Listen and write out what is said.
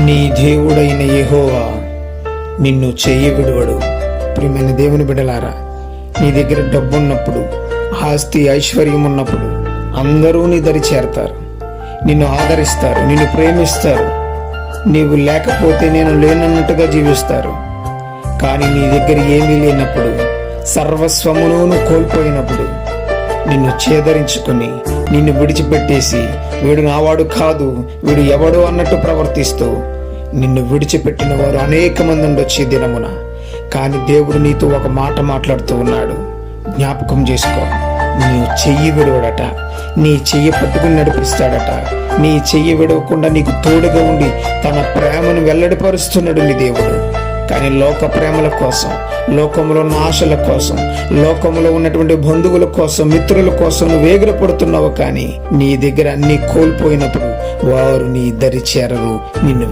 నీ దేవుడైన యెహోవా నిన్ను చెయ్యి విడువడు. ప్రియమైన దేవుని బిడ్డలారా, నీ దగ్గర డబ్బు ఉన్నప్పుడు, ఆస్తి ఐశ్వర్యం ఉన్నప్పుడు అందరూ నీ దరి చేరతారు, నిన్ను ఆదరిస్తారు, నిన్ను ప్రేమిస్తారు. నీవు లేకపోతే నేను లేనన్నట్టుగా జీవిస్తారు. కానీ నీ దగ్గర ఏమీ లేనప్పుడు, సర్వస్వమును కోల్పోయినప్పుడు నిన్ను ఛేదరించుకుని నిన్ను విడిచిపెట్టేసి వీడు నావాడు కాదు, వీడు ఎవడు అన్నట్టు ప్రవర్తిస్తూ నిన్ను విడిచిపెట్టిన వారు అనేక మంది ఉండొచ్చు దినమున. కానీ దేవుడు నీతో ఒక మాట మాట్లాడుతూ ఉన్నాడు. జ్ఞాపకం చేసుకో, నీవు చెయ్యి విడవడట, నీ చెయ్యి పట్టుకుని నడిపిస్తాడట. నీ చెయ్యి విడవకుండా నీకు తోడుగా ఉండి తన ప్రేమను వెల్లడిపరుస్తున్నాడు నీ దేవుడు. కానీ లోక ప్రేమల కోసం, లోకంలో ఉన్న ఆశల కోసం, లోకంలో ఉన్నటువంటి బంధువుల కోసం, మిత్రుల కోసం నువ్వు వేగిరపడుతున్నావు. కానీ నీ దగ్గర అన్ని కోల్పోయినప్పుడు వారు నీ దరి చేరరు, నిన్ను